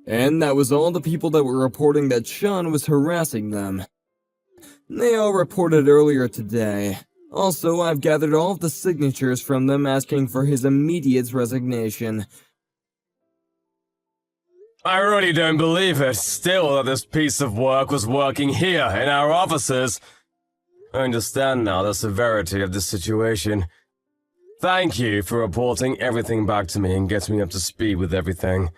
And that was all the people that were reporting that Sean was harassing them. They all reported earlier today. Also, I've gathered all of the signatures from them asking for his immediate resignation. I really don't believe it, still, that this piece of work was working here, in our offices. I understand now the severity of the situation. Thank you for reporting everything back to me and getting me up to speed with everything.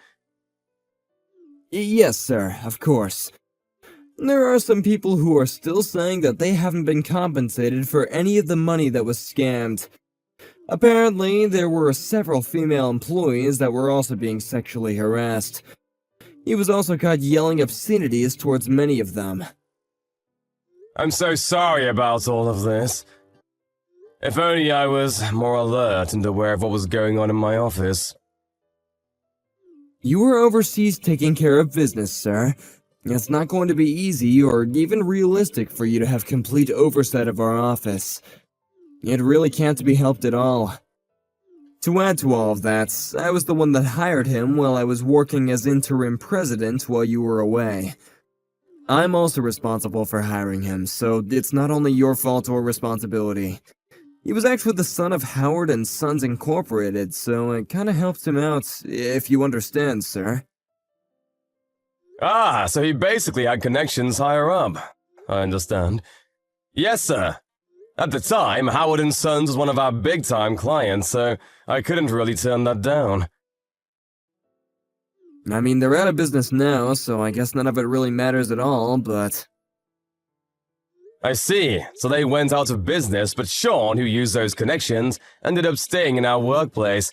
Yes, sir, of course. There are some people who are still saying that they haven't been compensated for any of the money that was scammed. Apparently, there were several female employees that were also being sexually harassed. He was also caught yelling obscenities towards many of them. I'm so sorry about all of this. If only I was more alert and aware of what was going on in my office. You were overseas taking care of business, sir. It's not going to be easy or even realistic for you to have complete oversight of our office. It really can't be helped at all. To add to all of that, I was the one that hired him while I was working as interim president while you were away. I'm also responsible for hiring him, so it's not only your fault or responsibility. He was actually the son of Howard and Sons Incorporated, so it kinda helped him out, if you understand, sir. Ah, so he basically had connections higher up. I understand. Yes, sir. At the time, Howard and Sons was one of our big-time clients, so I couldn't really turn that down. I mean, they're out of business now, so I guess none of it really matters at all, but... I see. So they went out of business, but Sean, who used those connections, ended up staying in our workplace.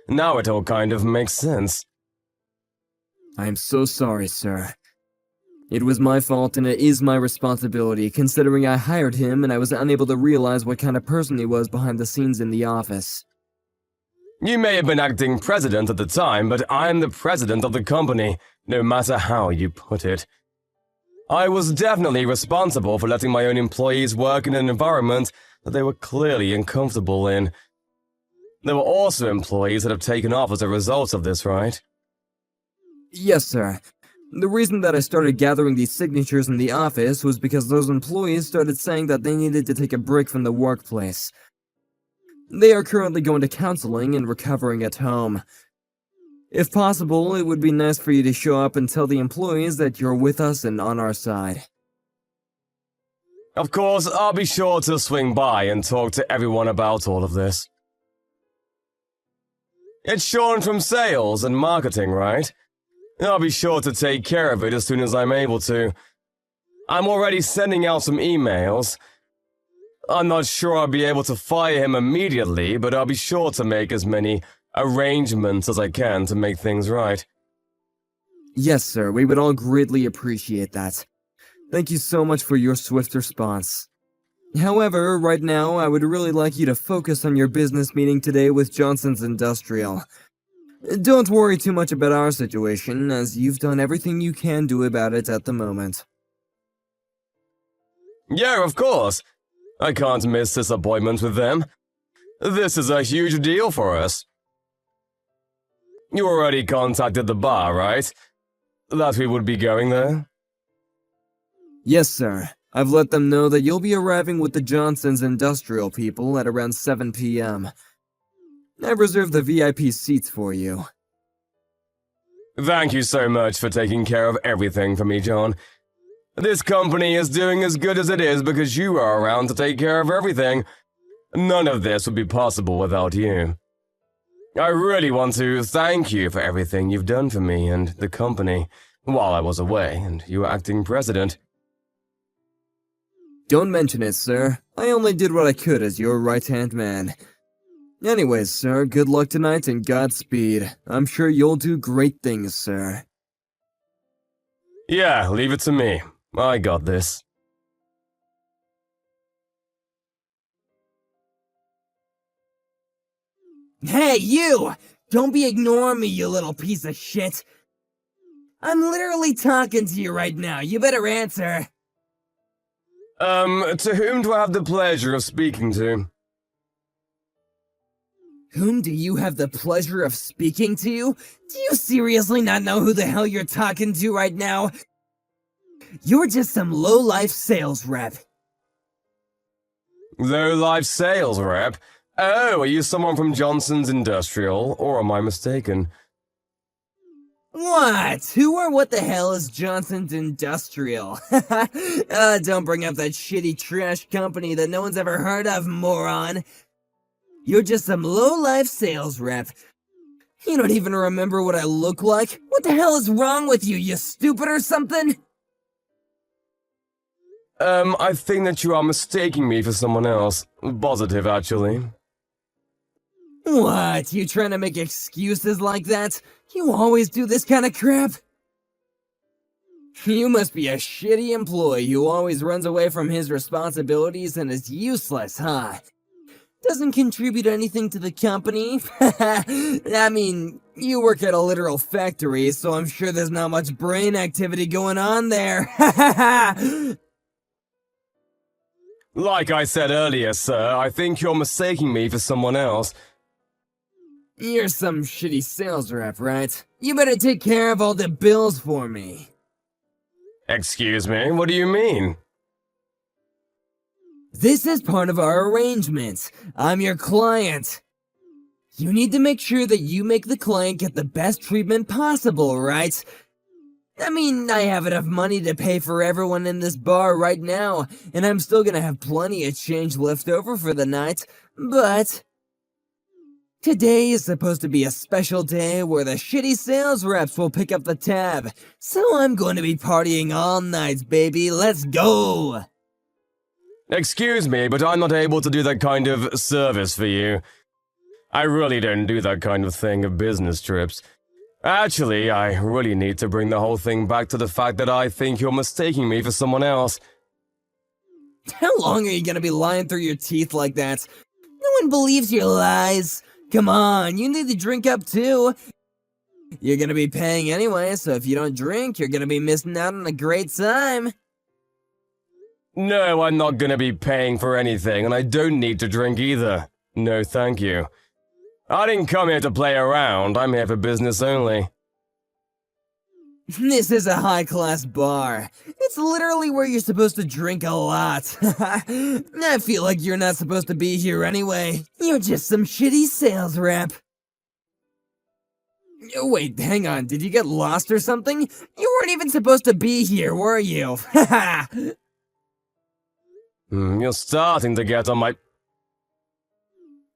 Now it all kind of makes sense. I'm so sorry, sir. It was my fault and it is my responsibility, considering I hired him and I was unable to realize what kind of person he was behind the scenes in the office. You may have been acting president at the time, but I'm the president of the company, no matter how you put it. I was definitely responsible for letting my own employees work in an environment that they were clearly uncomfortable in. There were also employees that have taken off as a result of this, right? Yes, sir. The reason that I started gathering these signatures in the office was because those employees started saying that they needed to take a break from the workplace. They are currently going to counseling and recovering at home. If possible, it would be nice for you to show up and tell the employees that you're with us and on our side. Of course, I'll be sure to swing by and talk to everyone about all of this. It's Sean from sales and marketing, right? I'll be sure to take care of it as soon as I'm able to. I'm already sending out some emails. I'm not sure I'll be able to fire him immediately, but I'll be sure to make as many arrangements as I can to make things right. Yes, sir, we would all greatly appreciate that. Thank you so much for your swift response. However, right now, I would really like you to focus on your business meeting today with Johnson's Industrial. Don't worry too much about our situation, as you've done everything you can do about it at the moment. Yeah, of course. I can't miss this appointment with them. This is a huge deal for us. You already contacted the bar, right? That we would be going there? Yes, sir. I've let them know that you'll be arriving with the Johnson's Industrial people at around 7 p.m. I've reserved the VIP seats for you. Thank you so much for taking care of everything for me, John. This company is doing as good as it is because you are around to take care of everything. None of this would be possible without you. I really want to thank you for everything you've done for me and the company while I was away and you were acting president. Don't mention it, sir. I only did what I could as your right-hand man. Anyways, sir, good luck tonight and Godspeed. I'm sure you'll do great things, sir. Yeah, leave it to me. I got this. Hey, you! Don't be ignoring me, you little piece of shit! I'm literally talking to you right now. You better answer. To whom do I have the pleasure of speaking to? Whom do you have the pleasure of speaking to? Do you seriously not know who the hell you're talking to right now? You're just some low-life sales rep. Low-life sales rep? Oh, are you someone from Johnson's Industrial, or am I mistaken? What? Who or what the hell is Johnson's Industrial? Don't bring up that shitty trash company that no one's ever heard of, moron. You're just some low-life sales rep. You don't even remember what I look like? What the hell is wrong with you, you stupid or something? I think that you are mistaking me for someone else. Positive, actually. What? You trying to make excuses like that? You always do this kind of crap? You must be a shitty employee who always runs away from his responsibilities and is useless, huh? Doesn't contribute anything to the company? I mean, you work at a literal factory, so I'm sure there's not much brain activity going on there. Like I said earlier, sir, I think you're mistaking me for someone else. You're some shitty sales rep, right? You better take care of all the bills for me. Excuse me, what do you mean? This is part of our arrangement. I'm your client. You need to make sure that you make the client get the best treatment possible, right? I mean, I have enough money to pay for everyone in this bar right now, and I'm still gonna have plenty of change left over for the night, but today is supposed to be a special day where the shitty sales reps will pick up the tab, so I'm going to be partying all night, baby. Let's go! Excuse me, but I'm not able to do that kind of service for you. I really don't do that kind of thing of business trips. Actually, I really need to bring the whole thing back to the fact that I think you're mistaking me for someone else. How long are you gonna be lying through your teeth like that? No one believes your lies. Come on, you need to drink up too. You're gonna be paying anyway, so if you don't drink, you're gonna be missing out on a great time. No, I'm not gonna be paying for anything, and I don't need to drink either. No, thank you. I didn't come here to play around, I'm here for business only. This is a high-class bar. It's literally where you're supposed to drink a lot. I feel like you're not supposed to be here anyway. You're just some shitty sales rep. Wait, hang on, did you get lost or something? You weren't even supposed to be here, were you? You're starting to get on my...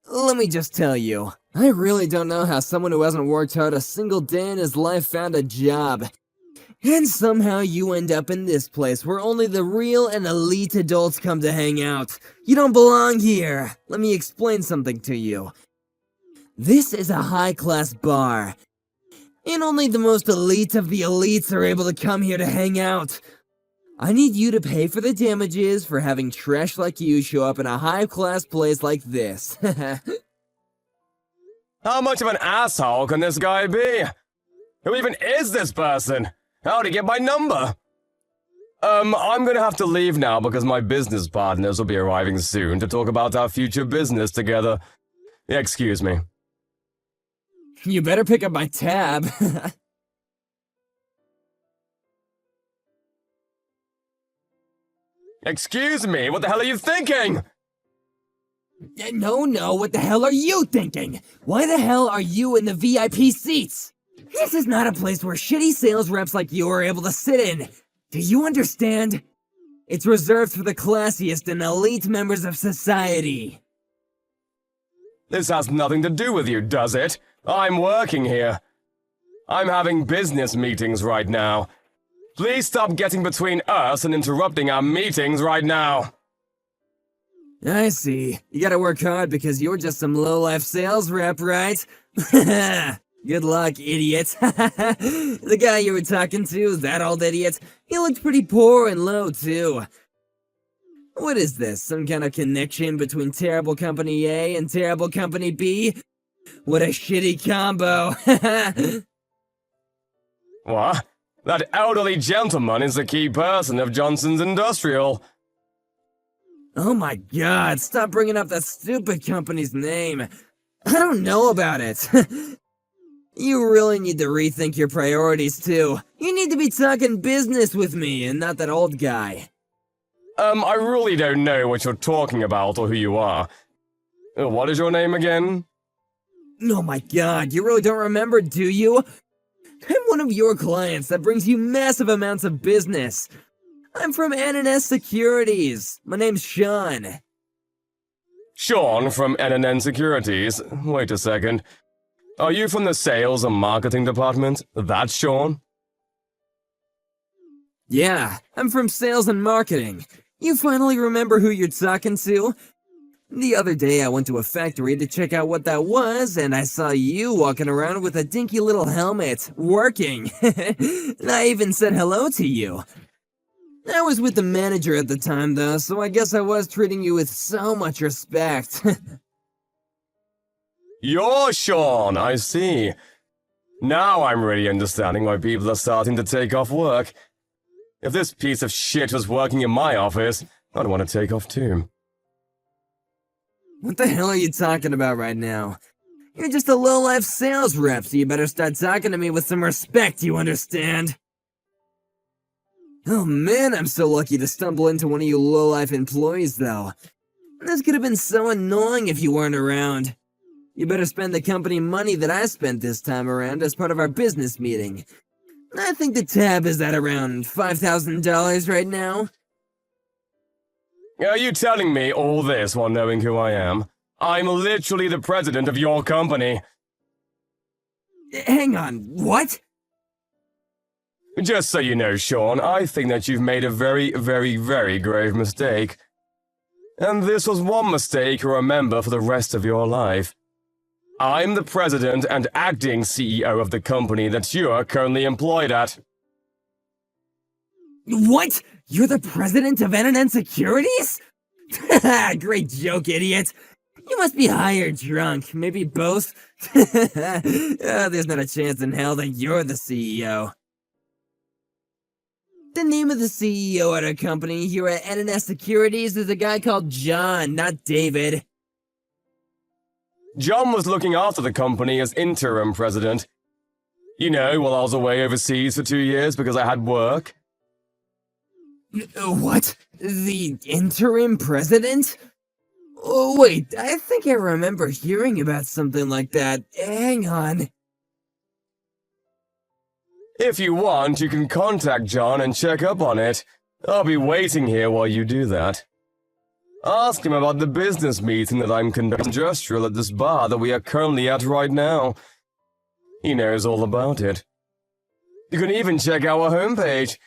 Let me just tell you, I really don't know how someone who hasn't worked hard a single day in his life found a job. And somehow you end up in this place where only the real and elite adults come to hang out. You don't belong here. Let me explain something to you. This is a high-class bar, and only the most elite of the elites are able to come here to hang out. I need you to pay for the damages for having trash like you show up in a high-class place like this. How much of an asshole can this guy be? Who even is this person? How'd he get my number? I'm gonna have to leave now because my business partners will be arriving soon to talk about our future business together. Excuse me. You better pick up my tab. Excuse me, what the hell are you thinking? No, what the hell are you thinking? Why the hell are you in the VIP seats? This is not a place where shitty sales reps like you are able to sit in. Do you understand? It's reserved for the classiest and elite members of society. This has nothing to do with you, does it? I'm working here. I'm having business meetings right now. Please stop getting between us and interrupting our meetings right now. I see. You gotta work hard because you're just some low-life sales rep, right? Good luck, idiot. The guy you were talking to, that old idiot, he looked pretty poor and low, too. What is this, some kind of connection between Terrible Company A and Terrible Company B? What a shitty combo. What? That elderly gentleman is the key person of Johnson's Industrial. Oh my god, stop bringing up that stupid company's name. I don't know about it. You really need to rethink your priorities, too. You need to be talking business with me and not that old guy. I really don't know what you're talking about or who you are. What is your name again? Oh my god, you really don't remember, do you? I'm one of your clients that brings you massive amounts of business. I'm from NNS Securities. My name's Sean. Sean from NNN Securities. Wait a second. Are you from the sales and marketing department? That's Sean? Yeah, I'm from sales and marketing. You finally remember who you're talking to? The other day I went to a factory to check out what that was, and I saw you walking around with a dinky little helmet, working. And I even said hello to you. I was with the manager at the time though, so I guess I was treating you with so much respect. You're Sean, I see. Now I'm really understanding why people are starting to take off work. If this piece of shit was working in my office, I'd want to take off too. What the hell are you talking about right now? You're just a low-life sales rep, so you better start talking to me with some respect, you understand? Oh man, I'm so lucky to stumble into one of you low-life employees, though. This could have been so annoying if you weren't around. You better spend the company money that I spent this time around as part of our business meeting. I think the tab is at around $5,000 right now. Are you telling me all this while knowing who I am? I'm literally the president of your company. Hang on, what? Just so you know, Sean, I think that you've made a very, very, very grave mistake. And this was one mistake you'll remember for the rest of your life. I'm the president and acting CEO of the company that you're currently employed at. What? You're the president of NNN Securities? Great joke, idiot. You must be high or drunk, maybe both. There's not a chance in hell that you're the CEO. The name of the CEO at our company here at NNS Securities is a guy called John, not David. John was looking after the company as interim president. You know, while I was away overseas for 2 years because I had work. What? The interim president? Oh, wait, I think I remember hearing about something like that. Hang on. If you want, you can contact John and check up on it. I'll be waiting here while you do that. Ask him about the business meeting that I'm conducting industrial at this bar that we are currently at right now. He knows all about it. You can even check our homepage.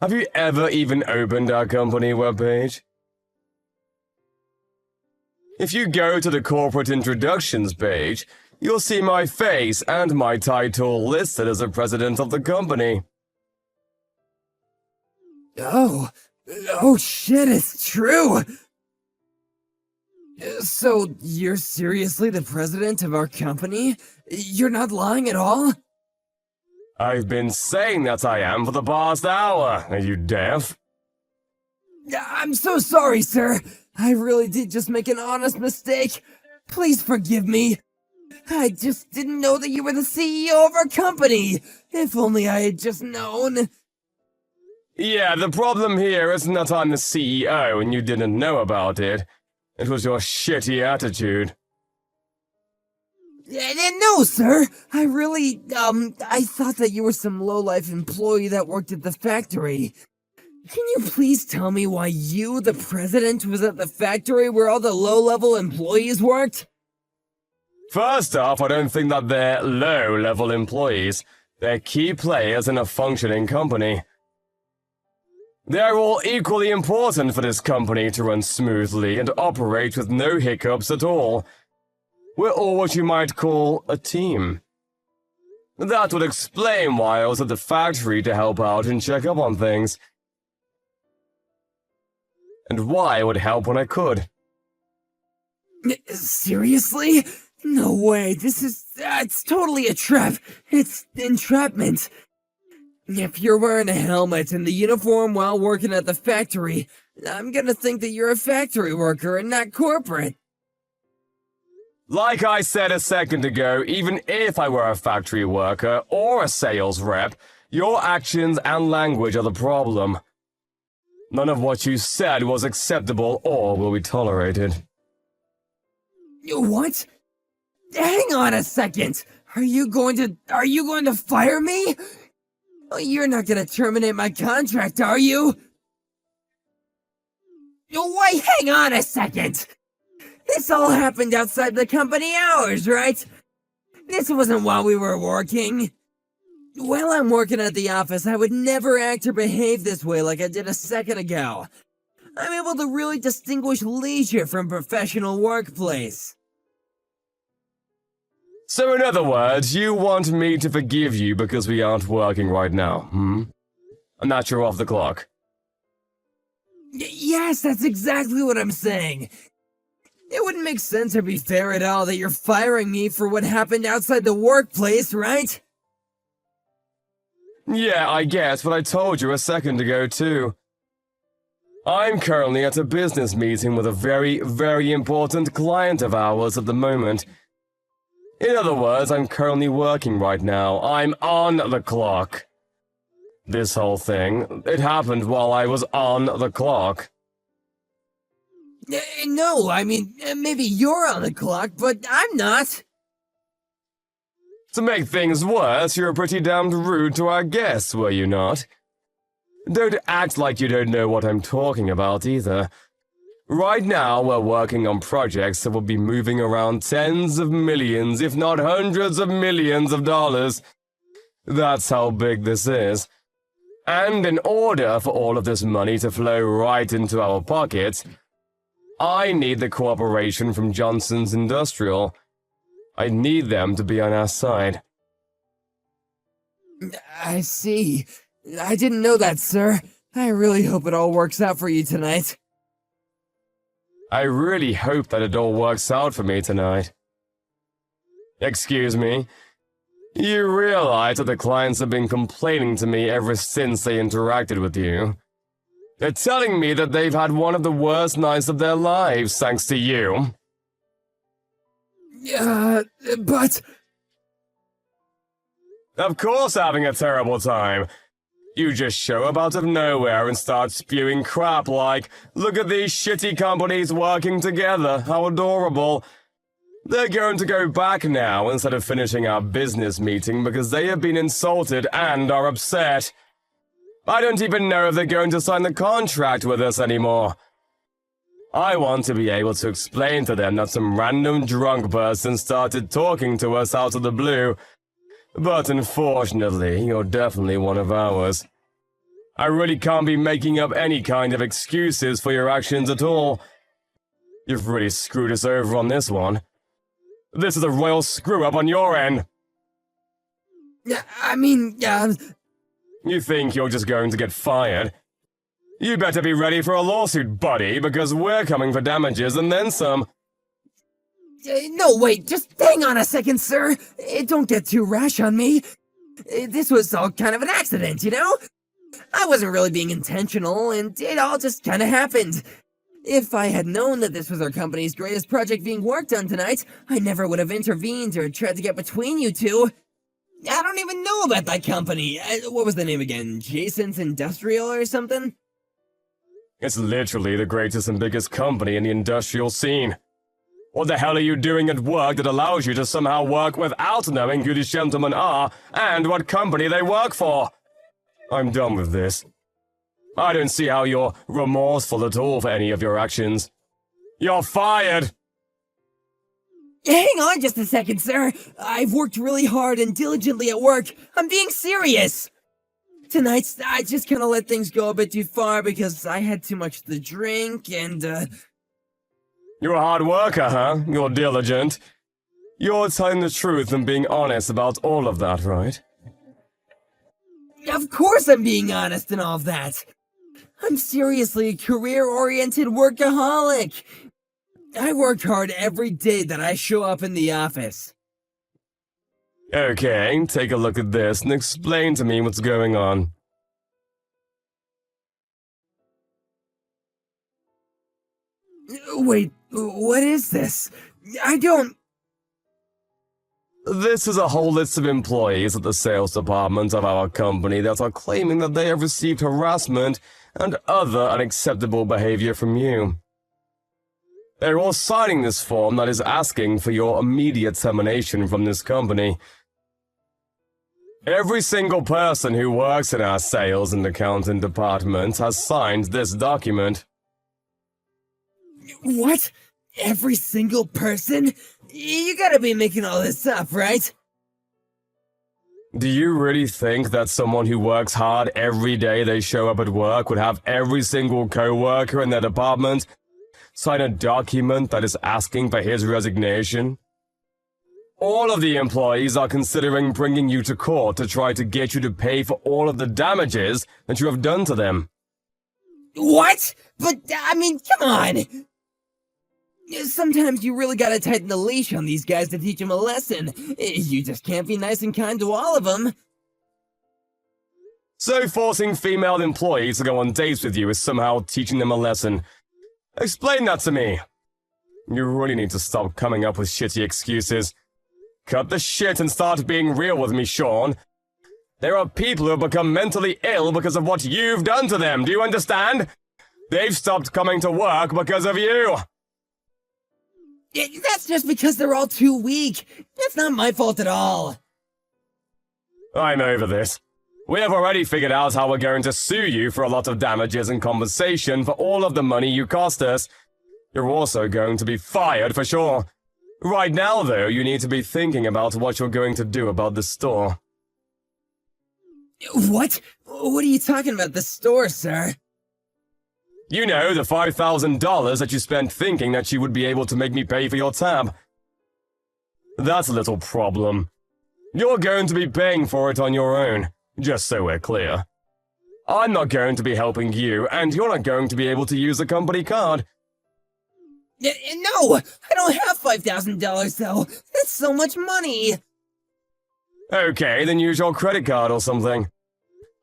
Have you ever even opened our company webpage? If you go to the corporate introductions page, you'll see my face and my title listed as the president of the company. Oh shit, it's true! So, you're seriously the president of our company? You're not lying at all? I've been saying that I am for the past hour. Are you deaf? I'm so sorry, sir. I really did just make an honest mistake. Please forgive me. I just didn't know that you were the CEO of our company. If only I had just known. Yeah, the problem here isn't that I'm the CEO and you didn't know about it. It was your shitty attitude. No, sir. I really, I thought that you were some low-life employee that worked at the factory. Can you please tell me why you, the president, was at the factory where all the low-level employees worked? First off, I don't think that they're low-level employees. They're key players in a functioning company. They're all equally important for this company to run smoothly and operate with no hiccups at all. We're all what you might call a team. That would explain why I was at the factory to help out and check up on things. And why I would help when I could. Seriously? No way, it's totally a trap. It's entrapment. If you're wearing a helmet and the uniform while working at the factory, I'm gonna think that you're a factory worker and not corporate. Like I said a second ago, even if I were a factory worker or a sales rep, your actions and language are the problem. None of what you said was acceptable or will be tolerated. What? Hang on a second! Are you going to fire me? You're not gonna terminate my contract, are you? Wait, hang on a second! This all happened outside the company hours, right? This wasn't while we were working. While I'm working at the office, I would never act or behave this way like I did a second ago. I'm able to really distinguish leisure from professional workplace. So in other words, you want me to forgive you because we aren't working right now, hmm? And that you're off the clock. Yes, that's exactly what I'm saying. It wouldn't make sense or be fair at all that you're firing me for what happened outside the workplace, right? Yeah, I guess, but I told you a second ago too. I'm currently at a business meeting with a very, very important client of ours at the moment. In other words, I'm currently working right now. I'm on the clock. This whole thing, it happened while I was on the clock. No, I mean, maybe you're on the clock, but I'm not. To make things worse, you were pretty damned rude to our guests, were you not? Don't act like you don't know what I'm talking about either. Right now, we're working on projects that will be moving around tens of millions, if not hundreds of millions of dollars. That's how big this is. And in order for all of this money to flow right into our pockets, I need the cooperation from Johnson's Industrial. I need them to be on our side. I see. I didn't know that, sir. I really hope it all works out for you tonight. I really hope that it all works out for me tonight. Excuse me. You realize that the clients have been complaining to me ever since they interacted with you. They're telling me that they've had one of the worst nights of their lives thanks to you. But... Of course having a terrible time. You just show up out of nowhere and start spewing crap like, look at these shitty companies working together, how adorable. They're going to go back now instead of finishing our business meeting because they have been insulted and are upset. I don't even know if they're going to sign the contract with us anymore. I want to be able to explain to them that some random drunk person started talking to us out of the blue. But unfortunately, you're definitely one of ours. I really can't be making up any kind of excuses for your actions at all. You've really screwed us over on this one. This is a royal screw-up on your end. I mean, You think you're just going to get fired? You better be ready for a lawsuit, buddy, because we're coming for damages and then some. No, wait, just hang on a second, sir. Don't get too rash on me. This was all kind of an accident, you know? I wasn't really being intentional, and it all just kind of happened. If I had known that this was our company's greatest project being worked on tonight, I never would have intervened or tried to get between you two. I don't even know about that company. What was the name again? Jason's Industrial or something? It's literally the greatest and biggest company in the industrial scene. What the hell are you doing at work that allows you to somehow work without knowing who these gentlemen are and what company they work for? I'm done with this. I don't see how you're remorseful at all for any of your actions. You're fired! Hang on just a second, sir. I've worked really hard and diligently at work. I'm being serious. Tonight, I just kind of let things go a bit too far because I had too much to drink and, You're a hard worker, huh? You're diligent. You're telling the truth and being honest about all of that, right? Of course I'm being honest and all of that. I'm seriously a career-oriented workaholic. I work hard every day that I show up in the office. Okay, take a look at this and explain to me what's going on. Wait, what is this? I don't... This is a whole list of employees at the sales department of our company that are claiming that they have received harassment and other unacceptable behavior from you. They're all signing this form that is asking for your immediate termination from this company. Every single person who works in our sales and accounting department has signed this document. What? Every single person? You gotta be making all this up, right? Do you really think that someone who works hard every day they show up at work would have every single co-worker in their department sign a document that is asking for his resignation? All of the employees are considering bringing you to court to try to get you to pay for all of the damages that you have done to them. What? But, I mean, come on! Sometimes you really gotta tighten the leash on these guys to teach them a lesson. You just can't be nice and kind to all of them. So forcing female employees to go on dates with you is somehow teaching them a lesson. Explain that to me. You really need to stop coming up with shitty excuses. Cut the shit and start being real with me, Sean. There are people who have become mentally ill because of what you've done to them, do you understand? They've stopped coming to work because of you. That's just because they're all too weak. That's not my fault at all. I'm over this. We have already figured out how we're going to sue you for a lot of damages and compensation for all of the money you cost us. You're also going to be fired for sure. Right now, though, you need to be thinking about what you're going to do about the store. What? What are you talking about, the store, sir? You know, the $5,000 that you spent thinking that you would be able to make me pay for your tab. That's a little problem. You're going to be paying for it on your own, just so we're clear. I'm not going to be helping you, and you're not going to be able to use a company card. No! I don't have $5,000, though! That's so much money! Okay, then use your credit card or something.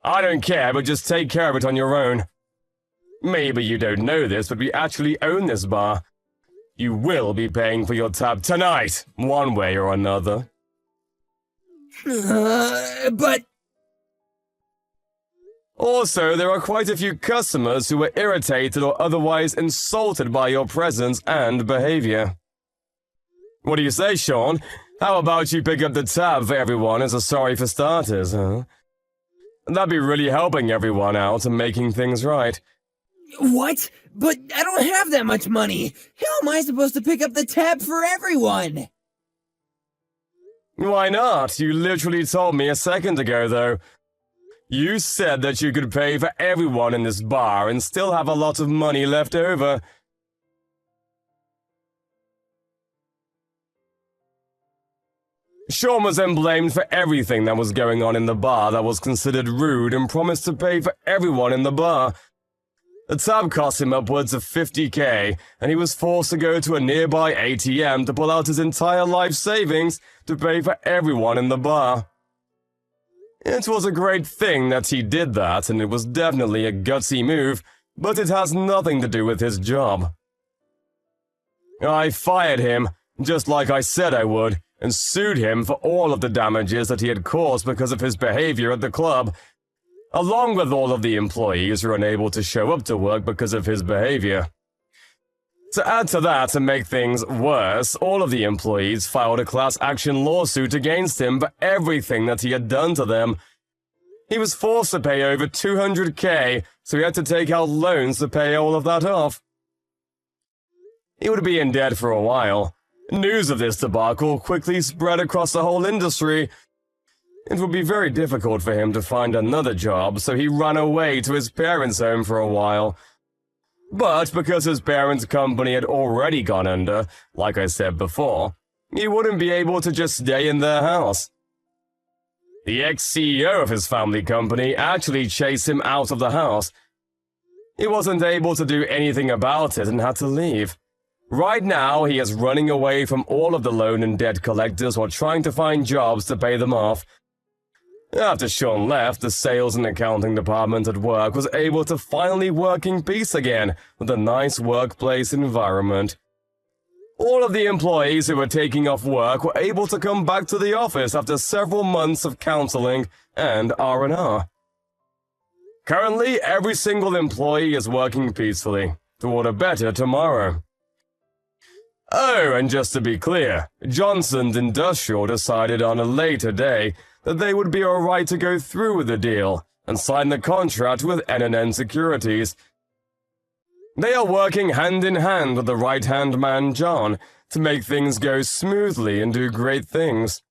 I don't care, but just take care of it on your own. Maybe you don't know this, but we actually own this bar. You will be paying for your tab tonight, one way or another. But... Also, there are quite a few customers who were irritated or otherwise insulted by your presence and behavior. What do you say, Sean? How about you pick up the tab for everyone as a sorry for starters, huh? That'd be really helping everyone out and making things right. What? But I don't have that much money! How am I supposed to pick up the tab for everyone? Why not? You literally told me a second ago, though. You said that you could pay for everyone in this bar and still have a lot of money left over. Sean was then blamed for everything that was going on in the bar that was considered rude and promised to pay for everyone in the bar. The tab cost him upwards of $50,000, and he was forced to go to a nearby ATM to pull out his entire life savings to pay for everyone in the bar. It was a great thing that he did that, and it was definitely a gutsy move, but it has nothing to do with his job. I fired him, just like I said I would, and sued him for all of the damages that he had caused because of his behavior at the club, along with all of the employees who were unable to show up to work because of his behavior. To add to that and make things worse, all of the employees filed a class action lawsuit against him for everything that he had done to them. He was forced to pay over $200,000, so he had to take out loans to pay all of that off. He would be in debt for a while. News of this debacle quickly spread across the whole industry. It would be very difficult for him to find another job, so he ran away to his parents' home for a while. But because his parents' company had already gone under, like I said before, he wouldn't be able to just stay in their house. The ex-CEO of his family company actually chased him out of the house. He wasn't able to do anything about it and had to leave. Right now, he is running away from all of the loan and debt collectors while trying to find jobs to pay them off. After Sean left, the sales and accounting department at work was able to finally work in peace again with a nice workplace environment. All of the employees who were taking off work were able to come back to the office after several months of counseling and R&R. Currently, every single employee is working peacefully toward a better tomorrow. Oh, and just to be clear, Johnson's Industrial decided on a later day that they would be alright to go through with the deal and sign the contract with NNN Securities. They are working hand in hand with the right-hand man, John, to make things go smoothly and do great things.